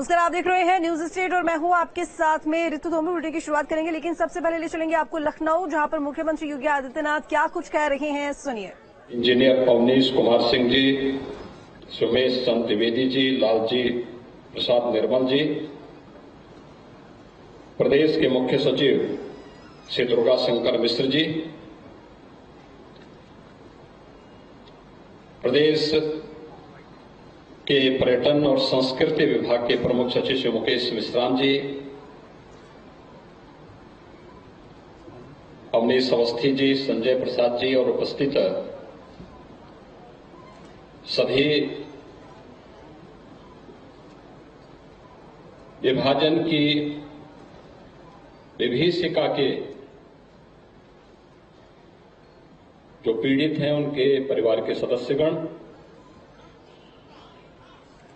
नमस्कार, आप देख रहे हैं न्यूज स्टेट और मैं हूं आपके साथ में ऋतु तोमर। बुलेटिन की शुरुआत करेंगे, लेकिन सबसे पहले ले चलेंगे आपको लखनऊ, जहां पर मुख्यमंत्री योगी आदित्यनाथ क्या कुछ कह रहे हैं, सुनिए। इंजीनियर अवनीश कुमार सिंह जी, सुमेश चंद द्विवेदी जी, लालजी प्रसाद निर्मल जी, प्रदेश के मुख्य सचिव श्री दुर्गा शंकर मिश्र जी, प्रदेश के पर्यटन और संस्कृति विभाग के प्रमुख सचिव श्री मुकेश मिश्रान जी, अवनीश अवस्थी जी, संजय प्रसाद जी और उपस्थित सभी विभाजन की विभीषिका के जो पीड़ित हैं उनके परिवार के सदस्यगण,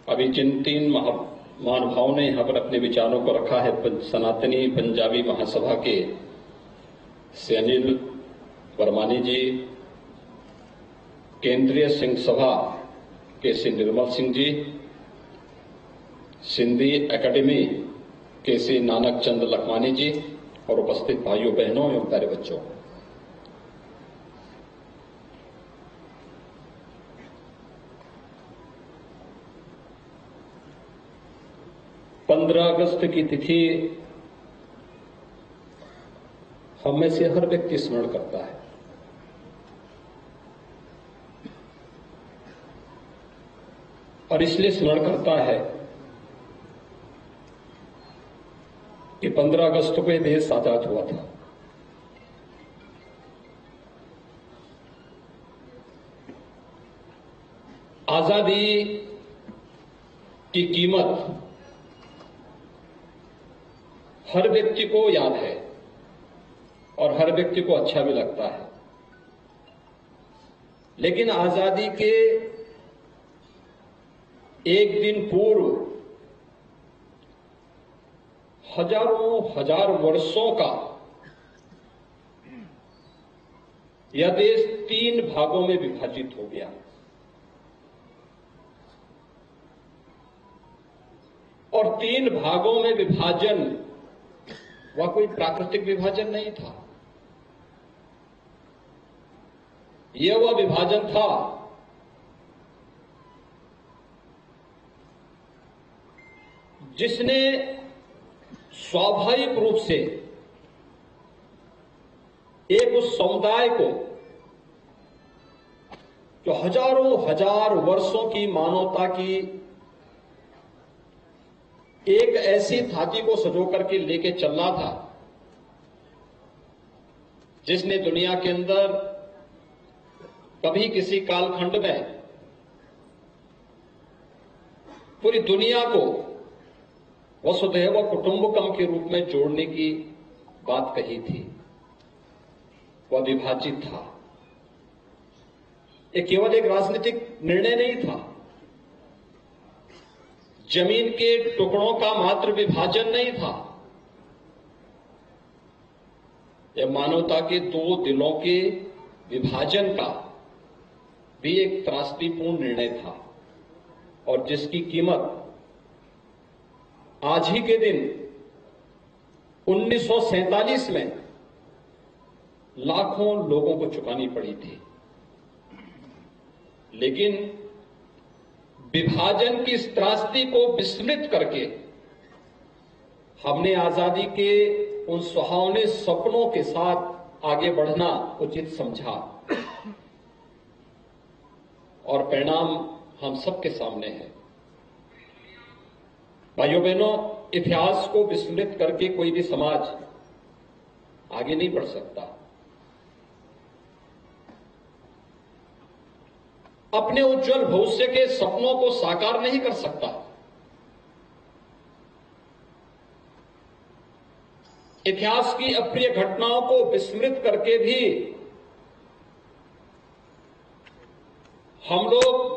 अभी जिन 3 महानुभावों ने यहां पर अपने विचारों को रखा है, सनातनी पंजाबी महासभा के श्री अनिल वर्मानी जी, केंद्रीय सिंह सभा के श्री निर्मल सिंह जी, सिंधी एकेडमी के श्री नानक चंद लखमानी जी और उपस्थित भाइयों बहनों एवं प्यारे बच्चों, 15 अगस्त की तिथि हम में से हर व्यक्ति स्मरण करता है। और इसलिए स्मरण करता है कि 15 अगस्त को यह देश आजाद हुआ था। आजादी की कीमत हर व्यक्ति को याद है और हर व्यक्ति को अच्छा भी लगता है, लेकिन आजादी के एक दिन पूर्व हजारों हजार वर्षों का यह देश 3 भागों में विभाजित हो गया। और 3 भागों में विभाजन वह कोई प्राकृतिक विभाजन नहीं था, यह वह विभाजन था जिसने स्वाभाविक रूप से एक उस समुदाय को जो हजारों हजार वर्षों की मानवता की एक ऐसी थाती को सजो करके लेके चल रहा था जिसने दुनिया के अंदर कभी किसी कालखंड में पूरी दुनिया को वसुधैव कुटुंबकम के रूप में जोड़ने की बात कही थी, वह विभाजित था। यह केवल एक राजनीतिक निर्णय नहीं था, जमीन के टुकड़ों का मात्र विभाजन नहीं था, यह मानवता के 2 दिलों के विभाजन का भी एक त्रासदीपूर्ण निर्णय था, और जिसकी कीमत आज ही के दिन 1947 में लाखों लोगों को चुकानी पड़ी थी। लेकिन विभाजन की इस त्रासदी को विस्मृत करके हमने आजादी के उन सुहावने सपनों के साथ आगे बढ़ना उचित समझा, और परिणाम हम सबके सामने है। भाइयों बहनों, इतिहास को विस्मृत करके कोई भी समाज आगे नहीं बढ़ सकता। अपने उज्जवल भविष्य के सपनों को साकार नहीं कर सकता। इतिहास की अप्रिय घटनाओं को विस्मृत करके भी हम लोग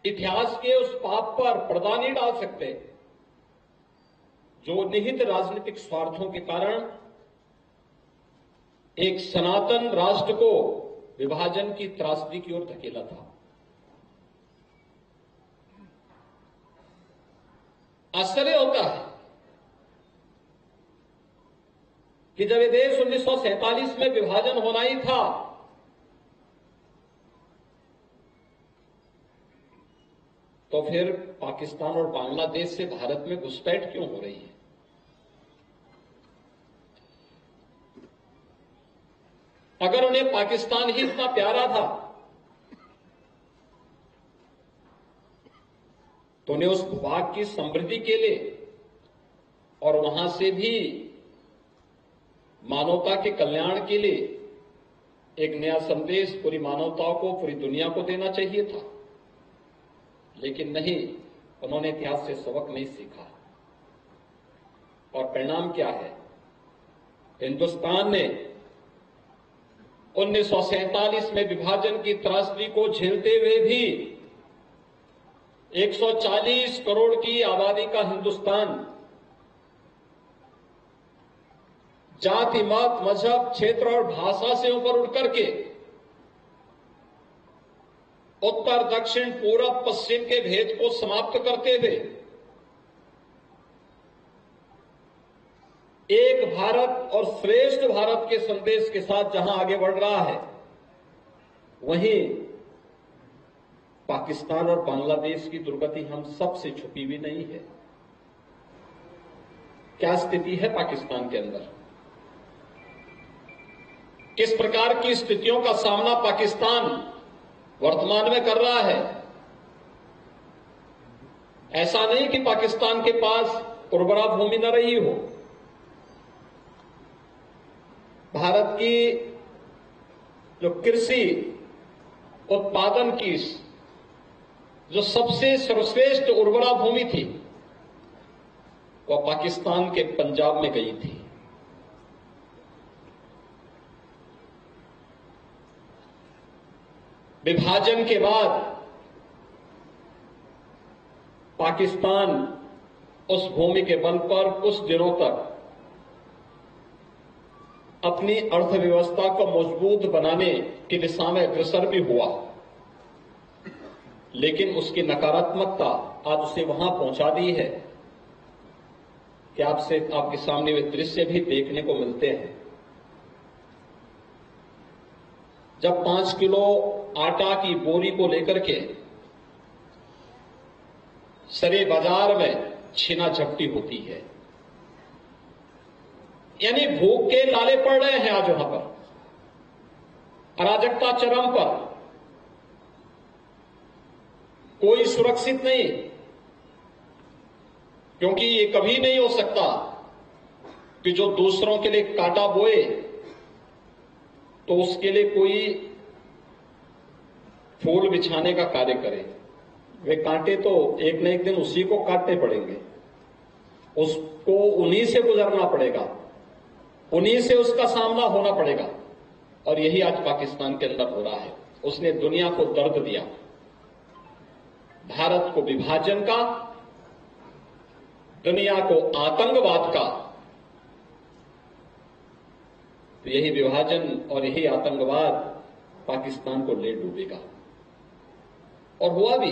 इतिहास के उस पाप पर पर्दा नहीं डाल सकते जो निहित राजनीतिक स्वार्थों के कारण एक सनातन राष्ट्र को विभाजन की त्रासदी की ओर धकेला था। आश्चर्य होता है कि जब ये देश 1947 में विभाजन होना ही था, तो फिर पाकिस्तान और बांग्लादेश से भारत में घुसपैठ क्यों हो रही है? अगर उन्हें पाकिस्तान ही इतना प्यारा था तो उन्हें उस भूभाग की समृद्धि के लिए और वहां से भी मानवता के कल्याण के लिए एक नया संदेश पूरी मानवता को, पूरी दुनिया को देना चाहिए था। लेकिन नहीं, उन्होंने इतिहास से सबक नहीं सीखा। और परिणाम क्या है? हिंदुस्तान ने 1947 में विभाजन की त्रासदी को झेलते हुए भी 140 करोड़ की आबादी का हिंदुस्तान जाति, मत, मजहब, क्षेत्र और भाषा से ऊपर उठ करके उत्तर, दक्षिण, पूरब, पश्चिम के भेद को समाप्त करते हुए एक भारत और श्रेष्ठ भारत के संदेश के साथ जहां आगे बढ़ रहा है, वहीं पाकिस्तान और बांग्लादेश की दुर्गति हम सब से छुपी भी नहीं है। क्या स्थिति है पाकिस्तान के अंदर? किस प्रकार की स्थितियों का सामना पाकिस्तान वर्तमान में कर रहा है? ऐसा नहीं कि पाकिस्तान के पास उर्वरा भूमि न रही हो। भारत की जो कृषि उत्पादन की जो सबसे सर्वश्रेष्ठ उर्वरा भूमि थी, वह पाकिस्तान के पंजाब में गई थी। विभाजन के बाद पाकिस्तान उस भूमि के बल पर कुछ दिनों तक अपनी अर्थव्यवस्था को मजबूत बनाने की दिशा में अग्रसर भी हुआ, लेकिन उसकी नकारात्मकता आज उसे वहां पहुंचा दी है कि आपके सामने वे दृश्य भी देखने को मिलते हैं। जब 5 किलो आटा की बोरी को लेकर के सरे बाजार में छीना झपटी होती है, यानी भूख के लाले पड़ रहे हैं आज वहां पर, अराजकता चरम पर, कोई सुरक्षित नहीं, क्योंकि ये कभी नहीं हो सकता कि जो दूसरों के लिए कांटा बोए तो उसके लिए कोई फूल बिछाने का कार्य करे। वे कांटे तो एक न एक दिन उसी को काटने पड़ेंगे, उसको उन्हीं से गुजरना पड़ेगा, उन्हीं से उसका सामना होना पड़ेगा। और यही आज पाकिस्तान के अंदर हो रहा है। उसने दुनिया को दर्द दिया, भारत को विभाजन का, दुनिया को आतंकवाद का। तो यही विभाजन और यही आतंकवाद पाकिस्तान को ले डूबेगा। और हुआ भी।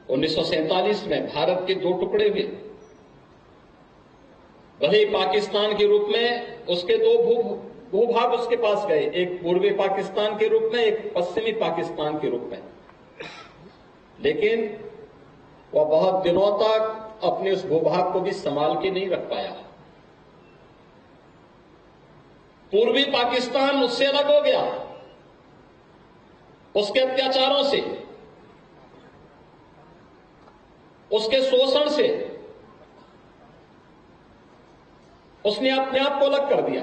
1947 में भारत के 2 टुकड़े हुए, भले पाकिस्तान के रूप में उसके 2 भूभाग उसके पास गए, एक पूर्वी पाकिस्तान के रूप में, एक पश्चिमी पाकिस्तान के रूप में, लेकिन वह बहुत दिनों तक अपने उस भूभाग को भी संभाल के नहीं रख पाया। पूर्वी पाकिस्तान उससे अलग हो गया, उसके अत्याचारों से, उसके शोषण से उसने अपने आप को अलग कर दिया।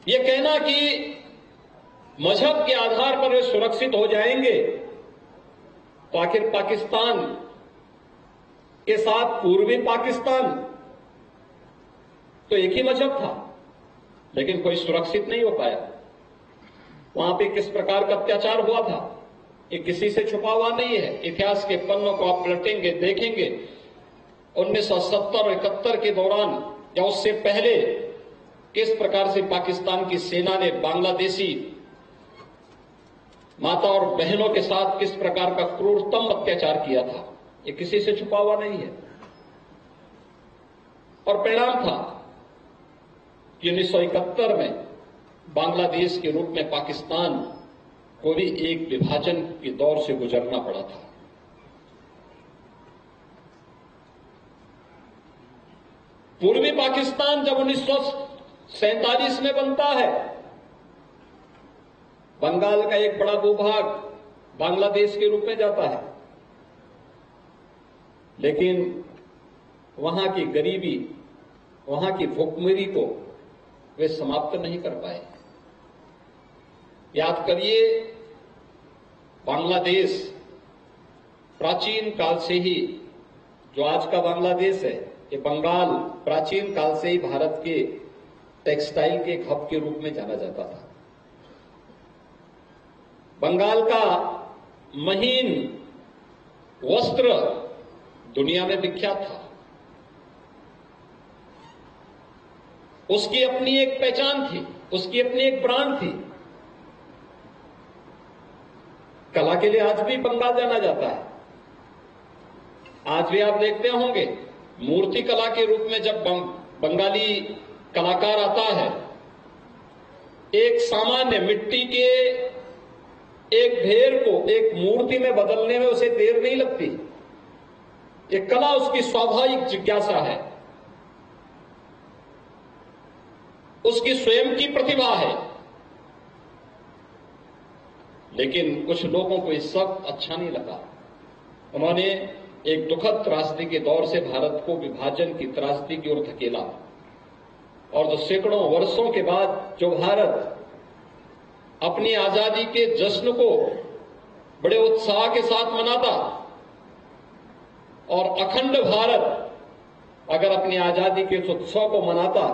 यह कहना कि मजहब के आधार पर वे सुरक्षित हो जाएंगे, तो आखिर पाकिस्तान के साथ पूर्वी पाकिस्तान तो एक ही मजहब था, लेकिन कोई सुरक्षित नहीं हो पाया। वहां पे किस प्रकार का अत्याचार हुआ था, ये किसी से छुपा हुआ नहीं है। इतिहास के पन्नों को आप पलटेंगे, देखेंगे 1970 और 71 के दौरान या उससे पहले किस प्रकार से पाकिस्तान की सेना ने बांग्लादेशी माता और बहनों के साथ किस प्रकार का क्रूरतम अत्याचार किया था, ये किसी से छुपा हुआ नहीं है। और परिणाम था कि 1971 में बांग्लादेश के रूप में पाकिस्तान को भी एक विभाजन के दौर से गुजरना पड़ा था। पूर्वी पाकिस्तान जब 1947 में बनता है, बंगाल का एक बड़ा भूभाग बांग्लादेश के रूप में जाता है, लेकिन वहां की गरीबी, वहां की भूखमरी को वे समाप्त नहीं कर पाए। याद करिए, बांग्लादेश प्राचीन काल से ही, जो आज का बांग्लादेश है, ये बंगाल प्राचीन काल से ही भारत के टेक्सटाइल के एक हब के रूप में जाना जाता था। बंगाल का महीन वस्त्र दुनिया में विख्यात था। उसकी अपनी एक पहचान थी, उसकी अपनी एक ब्रांड थी। कला के लिए आज भी बंगाल जाना जाता है। आज भी आप देखते होंगे, मूर्ति कला के रूप में जब बंगाली कलाकार आता है, एक सामान्य मिट्टी के एक ढेर को एक मूर्ति में बदलने में उसे देर नहीं लगती। एक कला उसकी स्वाभाविक जिज्ञासा है, उसकी स्वयं की प्रतिभा है। लेकिन कुछ लोगों को ये सब अच्छा नहीं लगा। उन्होंने एक दुखद त्रासदी के दौर से भारत को विभाजन की त्रासदी की ओर धकेला, और जो सैकड़ों वर्षों के बाद जो भारत अपनी आजादी के जश्न को बड़े उत्साह के साथ मनाता, और अखंड भारत अगर अपनी आजादी के इस उत्सव को मनाता,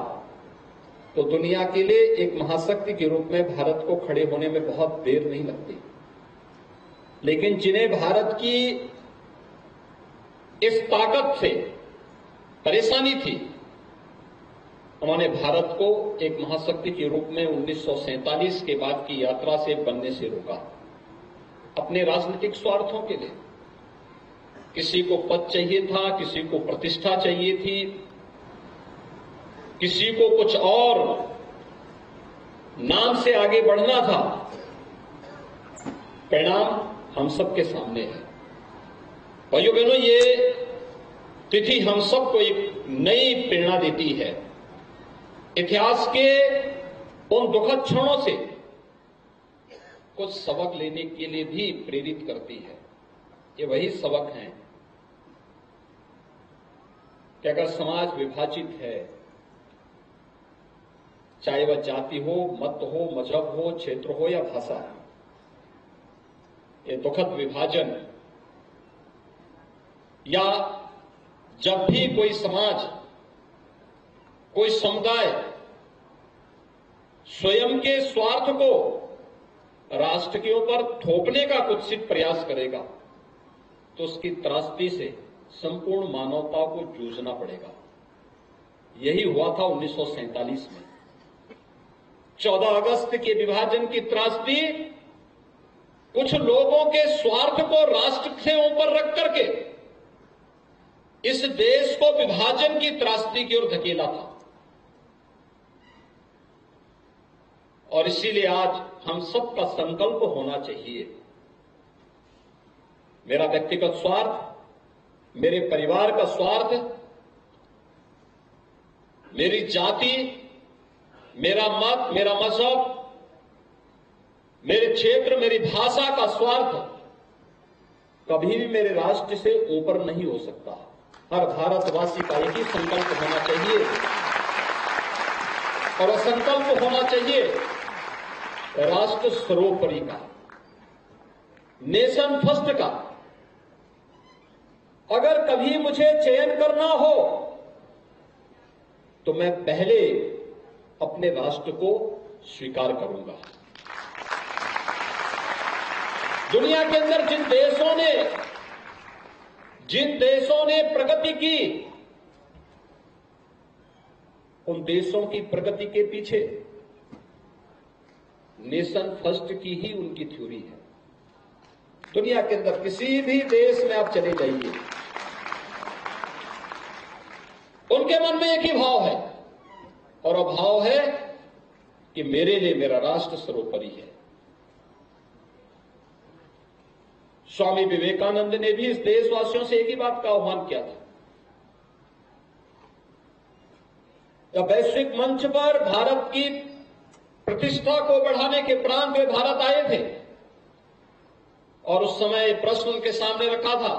तो दुनिया के लिए एक महाशक्ति के रूप में भारत को खड़े होने में बहुत देर नहीं लगती। लेकिन जिन्हें भारत की इस ताकत से परेशानी थी, उन्होंने भारत को एक महाशक्ति के रूप में 1947 के बाद की यात्रा से बनने से रोका, अपने राजनीतिक स्वार्थों के लिए। किसी को पद चाहिए था, किसी को प्रतिष्ठा चाहिए थी, किसी को कुछ और नाम से आगे बढ़ना था। परिणाम हम सबके सामने है। भाइयों बहनों, ये तिथि हम सबको एक नई प्रेरणा देती है। इतिहास के उन दुखद क्षणों से कुछ सबक लेने के लिए भी प्रेरित करती है। ये वही सबक हैं कि अगर समाज विभाजित है, चाहे वह जाति हो, मत हो, मजहब हो, क्षेत्र हो या भाषा, ये दुखद विभाजन, या जब भी कोई समाज, कोई समुदाय स्वयं के स्वार्थ को राष्ट्र के ऊपर थोपने का कुत्सित प्रयास करेगा, तो उसकी त्रासदी से संपूर्ण मानवता को जूझना पड़ेगा। यही हुआ था 1947 में। 14 अगस्त के विभाजन की त्रासदी कुछ लोगों के स्वार्थ को राष्ट्र से ऊपर रख करके इस देश को विभाजन की त्रासदी की ओर धकेला था। और इसीलिए आज हम सबका संकल्प होना चाहिए, मेरा व्यक्तिगत स्वार्थ, मेरे परिवार का स्वार्थ, मेरी जाति, मेरा मत, मेरा मजहब, मेरे क्षेत्र, मेरी भाषा का स्वार्थ कभी भी मेरे राष्ट्र से ऊपर नहीं हो सकता। हर भारतवासी का यही संकल्प होना चाहिए, और वह संकल्प होना चाहिए राष्ट्र सर्वोपरि का, नेशन फर्स्ट का। अगर कभी मुझे चयन करना हो तो मैं पहले अपने राष्ट्र को स्वीकार करूंगा। दुनिया के अंदर जिन देशों ने प्रगति की, उन देशों की प्रगति के पीछे नेशन फर्स्ट की ही उनकी थ्योरी है। दुनिया के अंदर किसी भी देश में आप चले जाइए, उनके मन में एक ही भाव है, और वो भाव है कि मेरे लिए मेरा राष्ट्र सर्वोपरि है। स्वामी विवेकानंद ने भी इस देशवासियों से एक ही बात का आह्वान किया था। जब वैश्विक मंच पर भारत की प्रतिष्ठा को बढ़ाने के प्रांत वे भारत आए थे, और उस समय प्रश्न उनके सामने रखा था,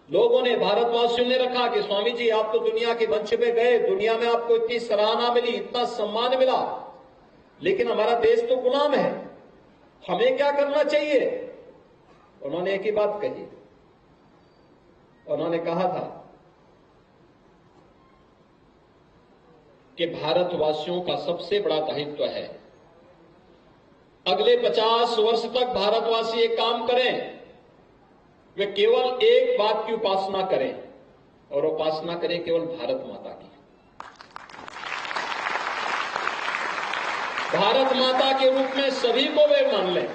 लोगों ने, भारतवासियों ने रखा कि स्वामी जी, आप तो दुनिया के मंच पे गए, दुनिया में आपको इतनी सराहना मिली, इतना सम्मान मिला, लेकिन हमारा देश तो गुलाम है, हमें क्या करना चाहिए? उन्होंने एक ही बात कही। उन्होंने कहा था कि भारतवासियों का सबसे बड़ा दायित्व है, अगले 50 वर्ष तक भारतवासी एक काम करें, वे केवल एक बात की उपासना करें, और उपासना करें केवल भारत माता की। भारत माता के रूप में सभी को वे मान लें,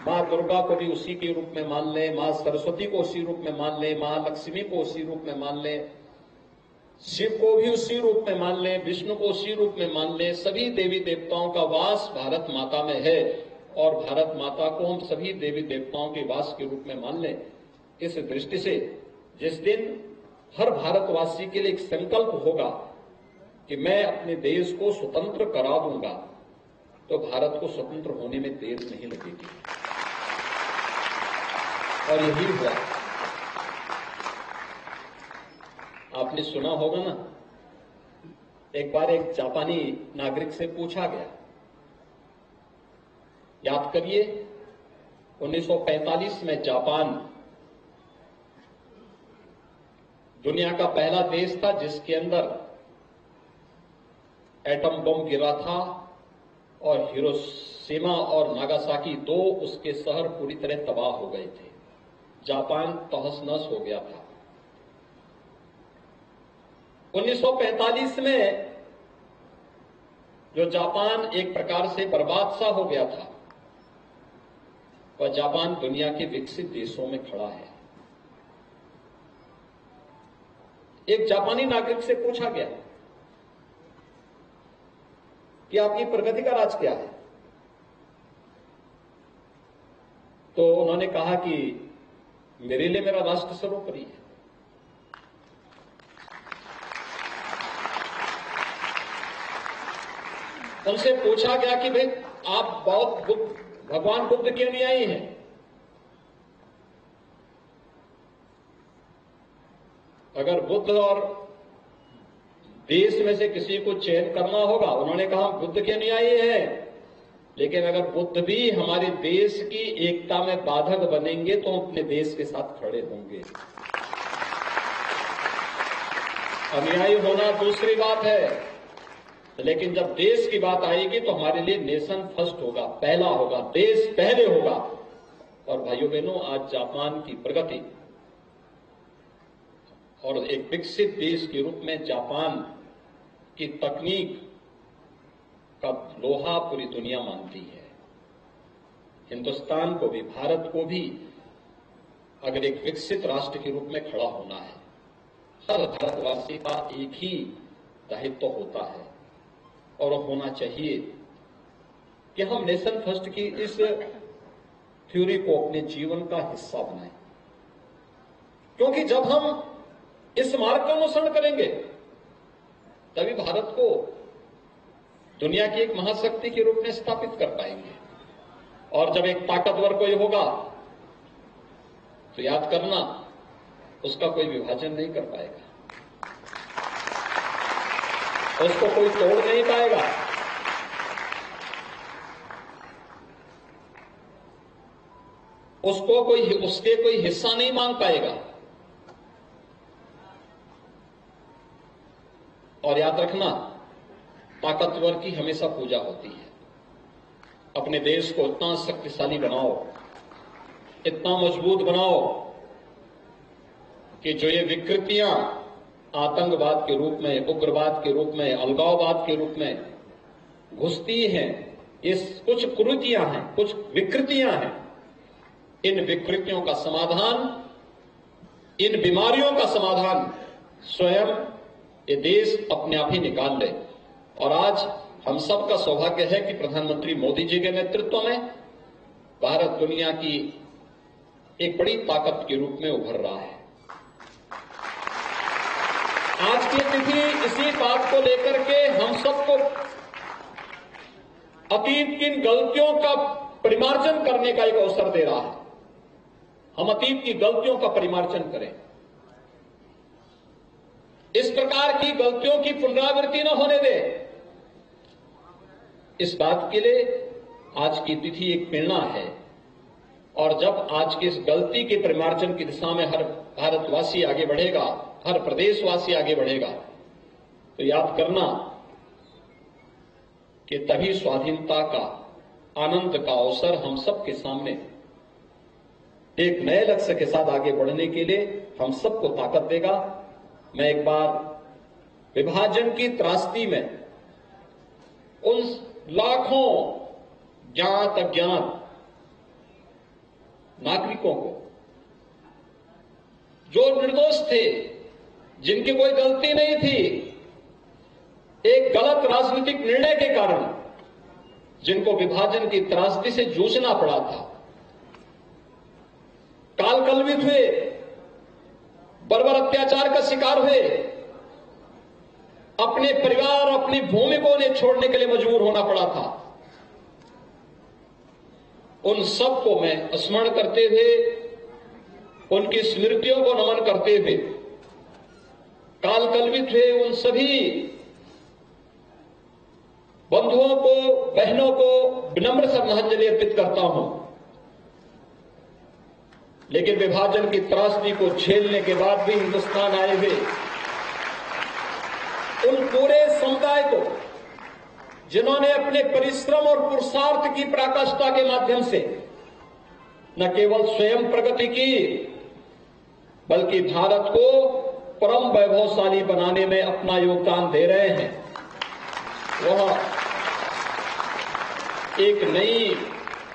मां दुर्गा को भी उसी के रूप में मान लें, मां सरस्वती को उसी रूप में मान लें, मां लक्ष्मी को उसी रूप में मान लें, शिव को भी उसी रूप में मान लें, विष्णु को उसी रूप में मान लें। सभी देवी देवताओं का वास भारत माता में है, और भारत माता को हम सभी देवी देवताओं के वास के रूप में मान लें। इस दृष्टि से जिस दिन हर भारतवासी के लिए एक संकल्प होगा कि मैं अपने देश को स्वतंत्र करा दूंगा, तो भारत को स्वतंत्र होने में देर नहीं लगेगी। और यही हुआ। आपने सुना होगा ना, एक बार एक जापानी नागरिक से पूछा गया, याद करिए 1945 में जापान दुनिया का पहला देश था जिसके अंदर एटम बम गिरा था, और हिरोशिमा और नागासाकी, दो उसके शहर पूरी तरह तबाह हो गए थे। जापान तहस नहस हो गया था। 1945 में जो जापान एक प्रकार से बर्बाद सा हो गया था, वह जापान दुनिया के विकसित देशों में खड़ा है। एक जापानी नागरिक से पूछा गया कि आपकी प्रगति का राज क्या है? तो उन्होंने कहा कि मेरे लिए मेरा राष्ट्र सर्वोपरि है। उनसे पूछा गया कि भाई आप भगवान बुद्ध के अनुयायी हैं। अगर बुद्ध और देश में से किसी को चयन करना होगा, उन्होंने कहा हम बुद्ध के अनुयायी हैं, लेकिन अगर बुद्ध भी हमारे देश की एकता में बाधक बनेंगे तो हम अपने देश के साथ खड़े होंगे। अनुयायी होना दूसरी बात है, लेकिन जब देश की बात आएगी तो हमारे लिए नेशन फर्स्ट होगा, पहला होगा, देश पहले होगा। और भाइयों बहनों, आज जापान की प्रगति और एक विकसित देश के रूप में जापान की तकनीक का लोहा पूरी दुनिया मानती है। हिंदुस्तान को भी, भारत को भी अगर एक विकसित राष्ट्र के रूप में खड़ा होना है, हर भारतवासी का एक ही दायित्व होता है, और होना चाहिए कि हम नेशन फर्स्ट की इस थ्योरी को अपने जीवन का हिस्सा बनाएं। क्योंकि जब हम इस मार्ग का अनुसरण करेंगे तभी भारत को दुनिया की एक महाशक्ति के रूप में स्थापित कर पाएंगे। और जब एक ताकतवर कोई होगा तो याद करना, उसका कोई विभाजन नहीं कर पाएगा, उसको कोई तोड़ नहीं पाएगा। उसके कोई हिस्सा नहीं मांग पाएगा। और याद रखना, ताकतवर की हमेशा पूजा होती है। अपने देश को इतना शक्तिशाली बनाओ, इतना मजबूत बनाओ कि जो ये विकृतियां आतंकवाद के रूप में, उग्रवाद के रूप में, अलगाववाद के रूप में घुसती हैं, ये कुछ कुरीतियां हैं, कुछ विकृतियां हैं, इन विकृतियों का समाधान, इन बीमारियों का समाधान स्वयं ये देश अपने आप ही निकाल ले। और आज हम सबका सौभाग्य है कि प्रधानमंत्री मोदी जी के नेतृत्व में भारत दुनिया की एक बड़ी ताकत के रूप में उभर रहा है। आज की तिथि इसी बात को लेकर के हम सबको अतीत की इन गलतियों का परिमार्जन करने का एक अवसर दे रहा है। हम अतीत की गलतियों का परिमार्जन करें, इस प्रकार की गलतियों की पुनरावृत्ति न होने दें। इस बात के लिए आज की तिथि एक प्रेरणा है। और जब आज की इस गलती के परिमार्जन की दिशा में हर भारतवासी आगे बढ़ेगा, हर प्रदेशवासी आगे बढ़ेगा, तो याद करना कि तभी स्वाधीनता का आनंद का अवसर हम सबके सामने एक नए लक्ष्य के साथ आगे बढ़ने के लिए हम सबको ताकत देगा। मैं एक बार विभाजन की त्रासदी में उन लाखों ज्ञात अज्ञात नागरिकों को जो निर्दोष थे, जिनकी कोई गलती नहीं थी, एक गलत राजनीतिक निर्णय के कारण जिनको विभाजन की त्रासदी से जूझना पड़ा था, काल कलवित हुए, बर्बर अत्याचार का शिकार हुए, अपने परिवार, अपनी भूमि को उन्हें छोड़ने के लिए मजबूर होना पड़ा था, उन सबको मैं स्मरण करते हुए, उनकी स्मृतियों को नमन करते हुए, काल कलवित हुए उन सभी बंधुओं को, बहनों को विनम्र श्रद्धांजलि अर्पित करता हूं। लेकिन विभाजन की त्रासदी को झेलने के बाद भी हिंदुस्तान आए हुए उन पूरे समुदाय को, जिन्होंने अपने परिश्रम और पुरुषार्थ की पराकाष्ठा के माध्यम से न केवल स्वयं प्रगति की, बल्कि भारत को परम वैभवशाली बनाने में अपना योगदान दे रहे हैं, वह एक नई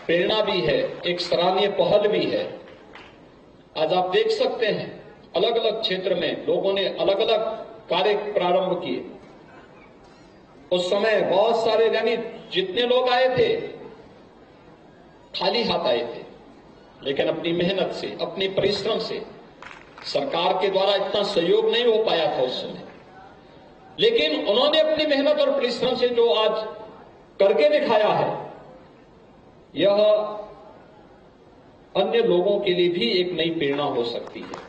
प्रेरणा भी है, एक सराहनीय पहल भी है। आज आप देख सकते हैं अलग अलग क्षेत्र में लोगों ने अलग अलग कार्य प्रारंभ किए। उस समय बहुत सारे, यानी जितने लोग आए थे खाली हाथ आए थे, लेकिन अपनी मेहनत से, अपने परिश्रम से, सरकार के द्वारा इतना सहयोग नहीं हो पाया था उस समय, लेकिन उन्होंने अपनी मेहनत और परिश्रम से जो आज करके दिखाया है, यह अन्य लोगों के लिए भी एक नई प्रेरणा हो सकती है।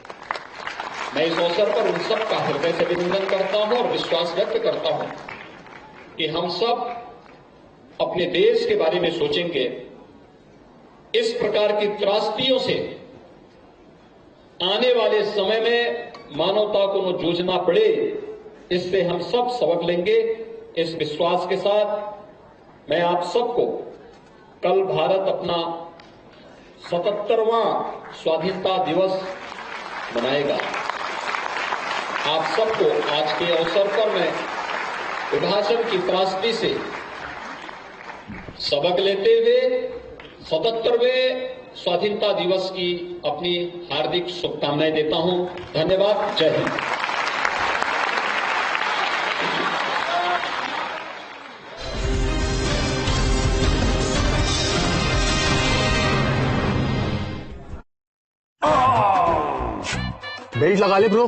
मैं इस अवसर पर उन सब का हृदय से अभिनंदन करता हूं और विश्वास व्यक्त करता हूं कि हम सब अपने देश के बारे में सोचेंगे। इस प्रकार की त्रासदियों से आने वाले समय में मानवता को न जूझना पड़े, इससे हम सब सबक लेंगे। इस विश्वास के साथ मैं आप सबको, कल भारत अपना 77वां स्वाधीनता दिवस मनाएगा। आप सबको आज के अवसर पर मैं विभाजन की त्रासदी से सबक लेते हुए 77वें स्वाधीनता दिवस की अपनी हार्दिक शुभकामनाएं देता हूं। धन्यवाद। जय हिंद। बेल्ट लगा ले ब्रो।